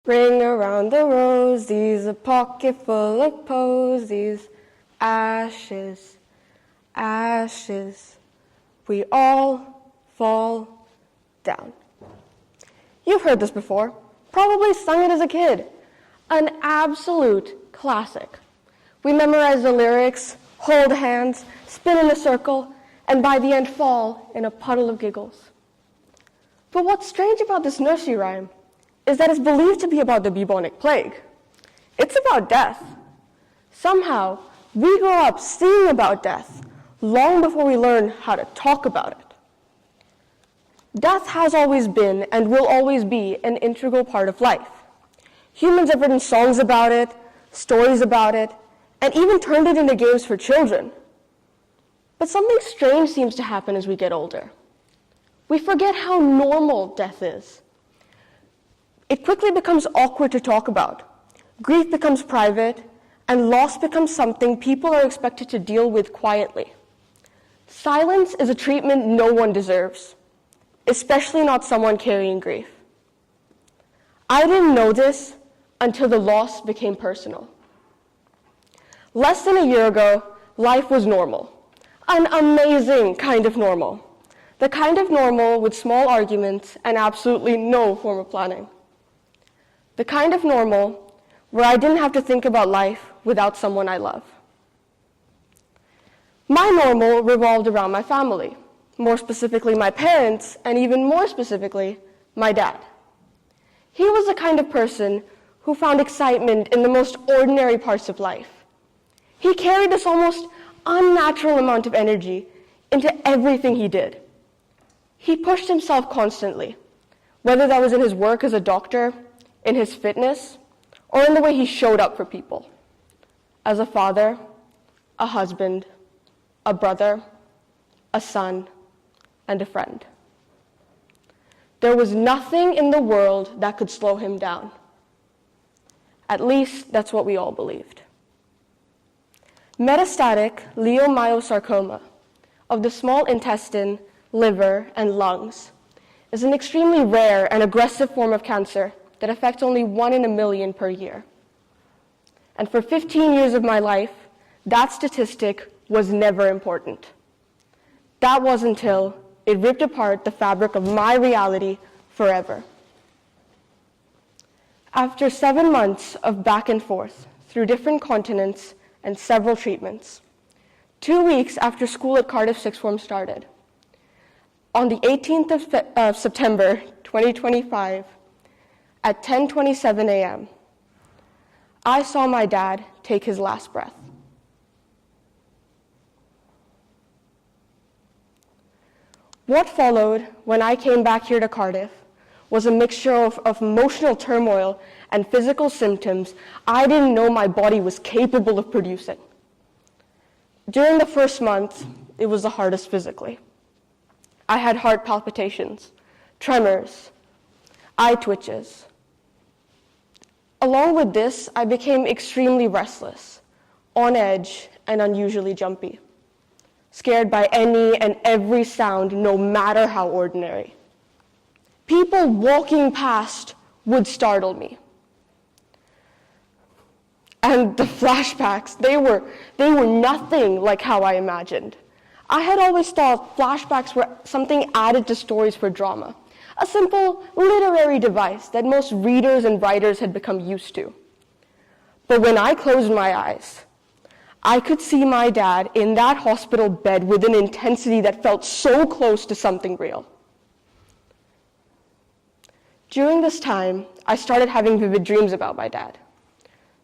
Bring around the rosies, a pocket full of posies. Ashes, ashes, we all fall down. You've heard this before, probably sung it as a kid. An absolute classic. We memorize the lyrics, hold hands, spin in a circle, and by the end fall in a puddle of giggles. But what's strange about this nursery rhyme is that it's believed to be about the bubonic plague. It's about death. Somehow, we grow up singing about death long before we learn how to talk about it. Death has always been and will always be an integral part of life. Humans have written songs about it, stories about it, and even turned it into games for children. But something strange seems to happen as we get older. We forget how normal death is. It quickly becomes awkward to talk about. Grief becomes private, and loss becomes something people are expected to deal with quietly. Silence is a treatment no one deserves, especially not someone carrying grief. I didn't know this until the loss became personal. Less than a year ago, life was normal, an amazing kind of normal, the kind of normal with small arguments and absolutely no form of planning. The kind of normal where I didn't have to think about life without someone I love. My normal revolved around my family, more specifically my parents, and even more specifically, my dad. He was the kind of person who found excitement in the most ordinary parts of life. He carried this almost unnatural amount of energy into everything he did. He pushed himself constantly, whether that was in his work as a doctor, in his fitness, or in the way he showed up for people. As a father, a husband, a brother, a son, and a friend. There was nothing in the world that could slow him down. At least that's what we all believed. Metastatic leiomyosarcoma of the small intestine, liver, and lungs is an extremely rare and aggressive form of cancer that affects only 1 in a million per year. And for 15 years of my life, that statistic was never important. That was until it ripped apart the fabric of my reality forever. After 7 months of back and forth through different continents and several treatments, 2 weeks after school at Cardiff Sixth Form started, on the 18th of September 2025, at 10:27 a.m., I saw my dad take his last breath. What followed when I came back here to Cardiff was a mixture of emotional turmoil and physical symptoms I didn't know my body was capable of producing. During the first month, it was the hardest physically. I had heart palpitations, tremors, eye twitches. Along with this, I became extremely restless, on edge, and unusually jumpy, scared by any and every sound, no matter how ordinary. People walking past would startle me. And the flashbacks, they were nothing like how I imagined. I had always thought flashbacks were something added to stories for drama, a simple literary device that most readers and writers had become used to. But when I closed my eyes, I could see my dad in that hospital bed with an intensity that felt so close to something real. During this time, I started having vivid dreams about my dad.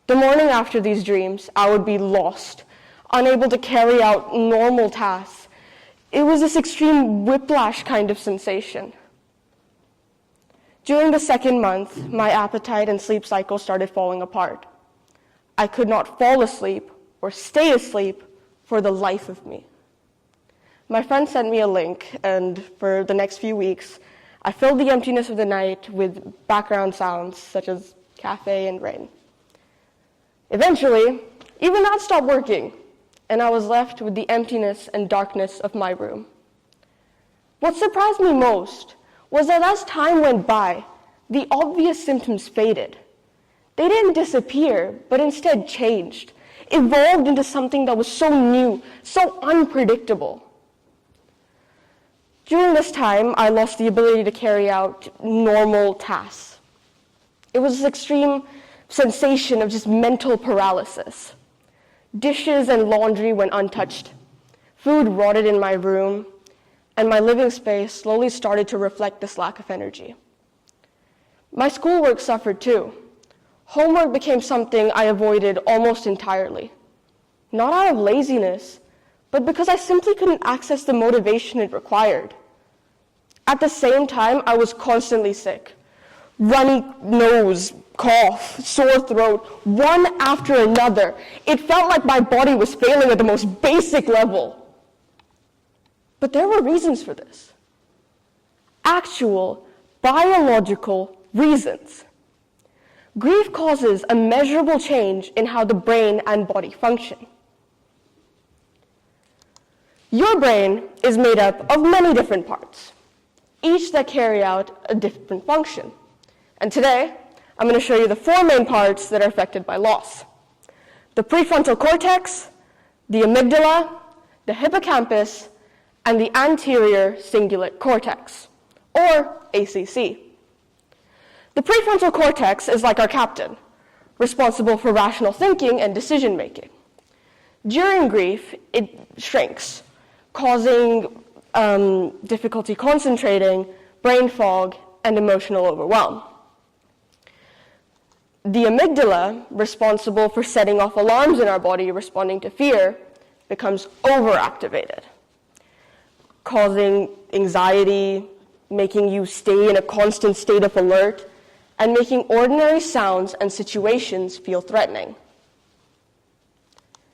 The morning after these dreams, I would be lost, unable to carry out normal tasks. It was this extreme whiplash kind of sensation. During the second month, my appetite and sleep cycle started falling apart. I could not fall asleep or stay asleep for the life of me. My friend sent me a link, and for the next few weeks, I filled the emptiness of the night with background sounds such as cafe and rain. Eventually, even that stopped working, and I was left with the emptiness and darkness of my room. What surprised me most was that as time went by, the obvious symptoms faded, They didn't disappear, but instead changed, evolved into something that was so new, so unpredictable. During this time, I lost the ability to carry out normal tasks. It was this extreme sensation of just mental paralysis. Dishes and laundry went untouched. Food rotted in my room, and my living space slowly started to reflect this lack of energy. My schoolwork suffered too. Homework became something I avoided almost entirely. Not out of laziness, but because I simply couldn't access the motivation it required. At the same time, I was constantly sick. Runny nose, cough, sore throat, one after another. It felt like my body was failing at the most basic level. But there were reasons for this. Actual, biological reasons. Grief causes a measurable change in how the brain and body function. Your brain is made up of many different parts, each that carry out a different function. And today, I'm going to show you the 4 main parts that are affected by loss: the prefrontal cortex, the amygdala, the hippocampus, and the anterior cingulate cortex, or ACC. The prefrontal cortex is like our captain, responsible for rational thinking and decision-making. During grief, it shrinks, causing difficulty concentrating, brain fog, and emotional overwhelm. The amygdala, responsible for setting off alarms in our body responding to fear, becomes overactivated, causing anxiety, making you stay in a constant state of alert, and making ordinary sounds and situations feel threatening.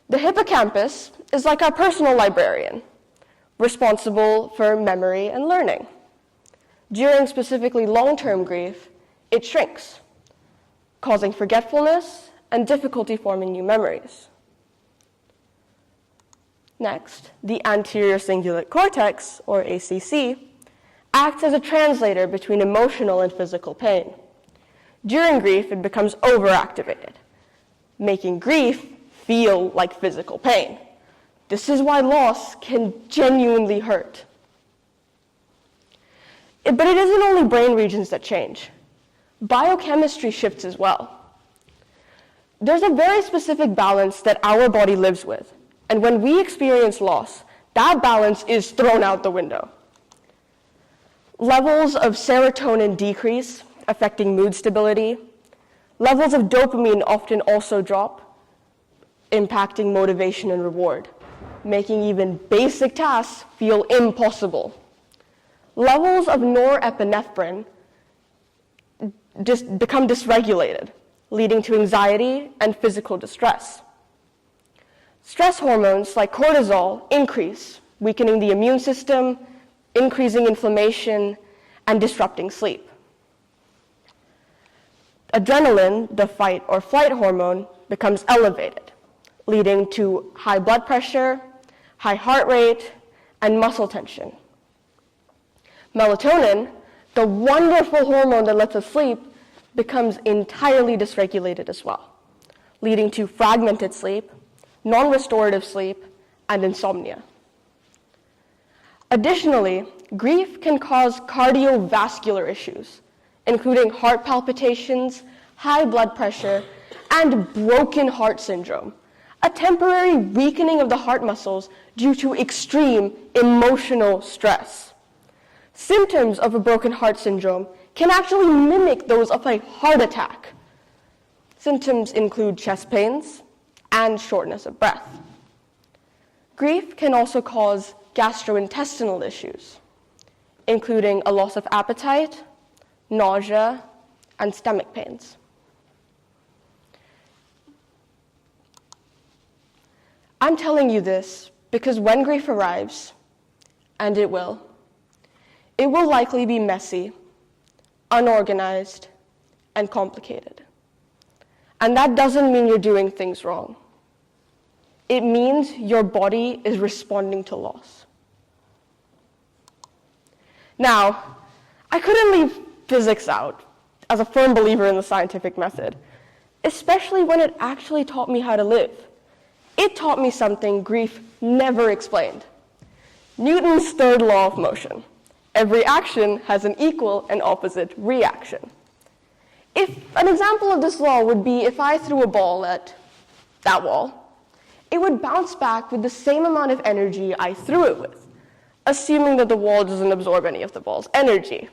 The hippocampus is like our personal librarian, responsible for memory and learning. During specifically long-term grief, it shrinks, causing forgetfulness and difficulty forming new memories. Next, the anterior cingulate cortex, or ACC, acts as a translator between emotional and physical pain. During grief, it becomes overactivated, making grief feel like physical pain. This is why loss can genuinely hurt. But it isn't only brain regions that change. Biochemistry shifts as well. There's a very specific balance that our body lives with, and when we experience loss, that balance is thrown out the window. Levels of serotonin decrease, affecting mood stability. Levels of dopamine often also drop, impacting motivation and reward, making even basic tasks feel impossible. Levels of norepinephrine just become dysregulated, leading to anxiety and physical distress. Stress hormones like cortisol increase, weakening the immune system, increasing inflammation, and disrupting sleep. Adrenaline, the fight or flight hormone, becomes elevated, leading to high blood pressure, high heart rate, and muscle tension. Melatonin, the wonderful hormone that lets us sleep, becomes entirely dysregulated as well, leading to fragmented sleep, non-restorative sleep, and insomnia. Additionally, grief can cause cardiovascular issues, including heart palpitations, high blood pressure, and broken heart syndrome, a temporary weakening of the heart muscles due to extreme emotional stress. Symptoms of a broken heart syndrome can actually mimic those of a heart attack. Symptoms include chest pains and shortness of breath. Grief can also cause gastrointestinal issues, including a loss of appetite, nausea, and stomach pains. I'm telling you this because when grief arrives, and it will likely be messy, unorganized, and complicated. And that doesn't mean you're doing things wrong. It means your body is responding to loss. Now, I couldn't leave physics out as a firm believer in the scientific method. especially when it actually taught me how to live. It taught me something grief never explained. Newton's third law of motion. Every action has an equal and opposite reaction. If an example of this law would be if I threw a ball at that wall, it would bounce back with the same amount of energy I threw it with, assuming that the wall doesn't absorb any of the ball's energy.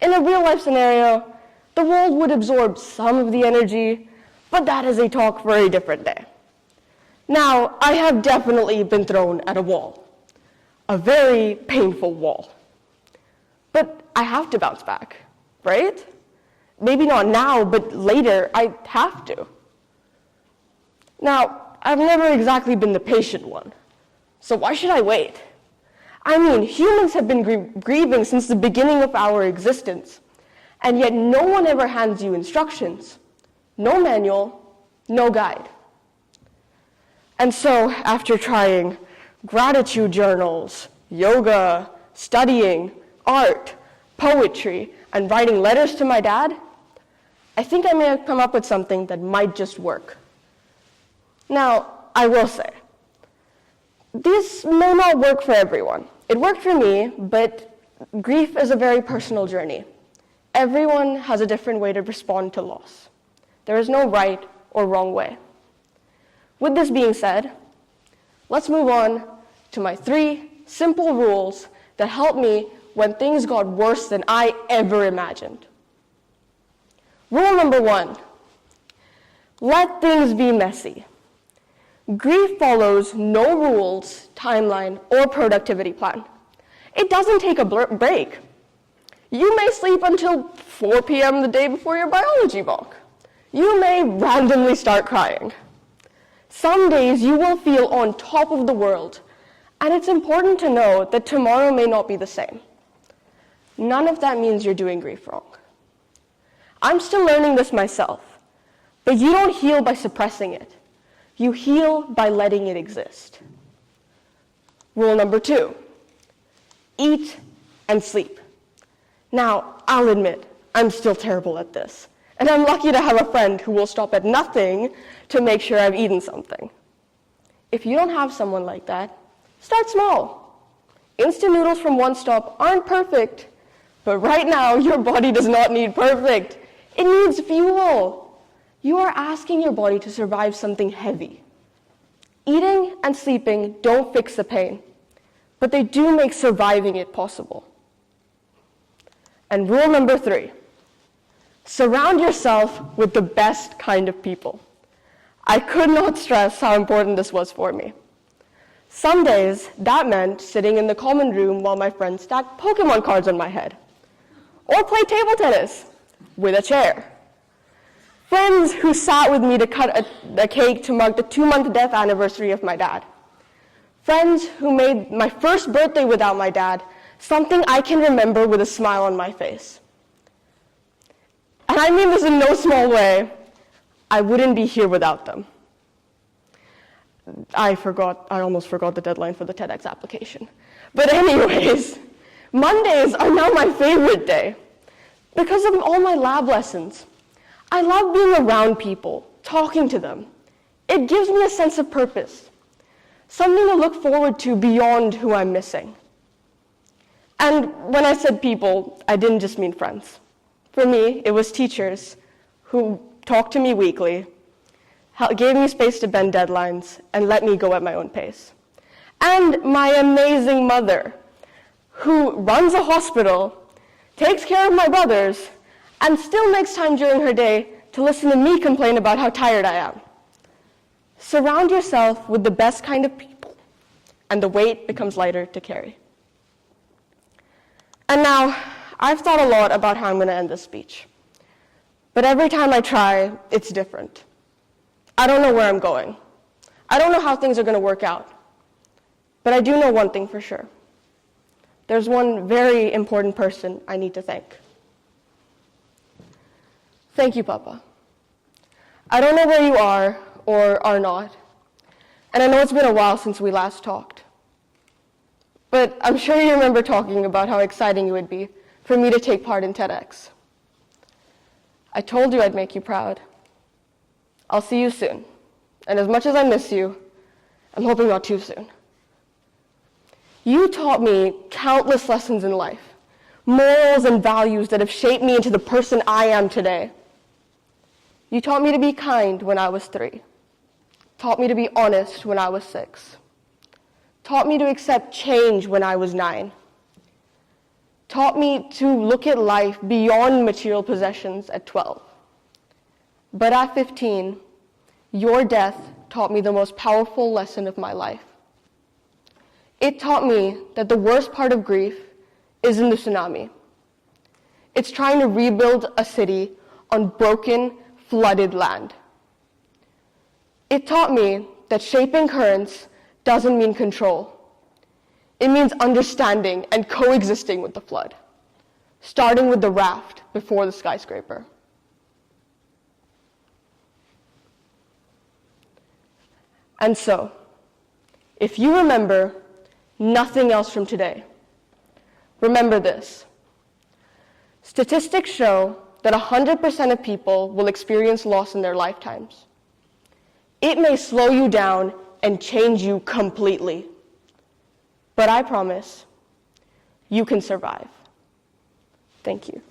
In a real-life scenario, the wall would absorb some of the energy, but that is a talk for a different day. Now, I have definitely been thrown at a wall, a very painful wall. But I have to bounce back, right? Maybe not now, but later I have to. Now, I've never exactly been the patient one, so why should I wait? I mean, humans have been grieving since the beginning of our existence, and yet no one ever hands you instructions. No manual, no guide. And so, after trying gratitude journals, yoga, studying, art, poetry, and writing letters to my dad, I think I may have come up with something that might just work. Now, I will say, this may not work for everyone. It worked for me, but grief is a very personal journey. Everyone has a different way to respond to loss. There is no right or wrong way. With this being said, let's move on to my 3 simple rules that helped me when things got worse than I ever imagined. Rule number 1, let things be messy. Grief follows no rules, timeline, or productivity plan. It doesn't take a break. You may sleep until 4 p.m. the day before your biology mock. You may randomly start crying. Some days you will feel on top of the world, and it's important to know that tomorrow may not be the same. None of that means you're doing grief wrong. I'm still learning this myself, but you don't heal by suppressing it. You heal by letting it exist. Rule number 2, eat and sleep. Now, I'll admit, I'm still terrible at this, and I'm lucky to have a friend who will stop at nothing to make sure I've eaten something. If you don't have someone like that, start small. Instant noodles from One Stop aren't perfect, but right now your body does not need perfect. It needs fuel. You are asking your body to survive something heavy. Eating and sleeping don't fix the pain, but they do make surviving it possible. And rule number 3, surround yourself with the best kind of people. I could not stress how important this was for me. Some days, that meant sitting in the common room while my friends stacked Pokemon cards on my head, or play table tennis with a chair. Friends who sat with me to cut a cake to mark the 2-month death anniversary of my dad. Friends who made my first birthday without my dad something I can remember with a smile on my face. And I mean this in no small way. I wouldn't be here without them. I almost forgot the deadline for the TEDx application. But anyways, Mondays are now my favorite day because of all my lab lessons. I love being around people, talking to them. It gives me a sense of purpose, something to look forward to beyond who I'm missing. And when I said people, I didn't just mean friends. For me, it was teachers who talked to me weekly, gave me space to bend deadlines, and let me go at my own pace. And my amazing mother, who runs a hospital, takes care of my brothers, and still makes time during her day to listen to me complain about how tired I am. Surround yourself with the best kind of people, and the weight becomes lighter to carry. And now, I've thought a lot about how I'm going to end this speech. But every time I try, it's different. I don't know where I'm going. I don't know how things are going to work out. But I do know one thing for sure. There's one very important person I need to thank. Thank you, Papa. I don't know where you are or are not, and I know it's been a while since we last talked. But I'm sure you remember talking about how exciting it would be for me to take part in TEDx. I told you I'd make you proud, I'll see you soon. And as much as I miss you, I'm hoping not too soon. You taught me countless lessons in life, morals and values that have shaped me into the person I am today. You taught me to be kind when I was 3, taught me to be honest when I was 6, taught me to accept change when I was 9, taught me to look at life beyond material possessions at 12. But at 15, your death taught me the most powerful lesson of my life. It taught me that the worst part of grief isn't the tsunami. It's trying to rebuild a city on broken, flooded land. It taught me that shaping currents doesn't mean control. It means understanding and coexisting with the flood, starting with the raft before the skyscraper. And so, if you remember nothing else from today, remember this. Statistics show that 100% of people will experience loss in their lifetimes. It may slow you down and change you completely, but I promise you can survive. Thank you.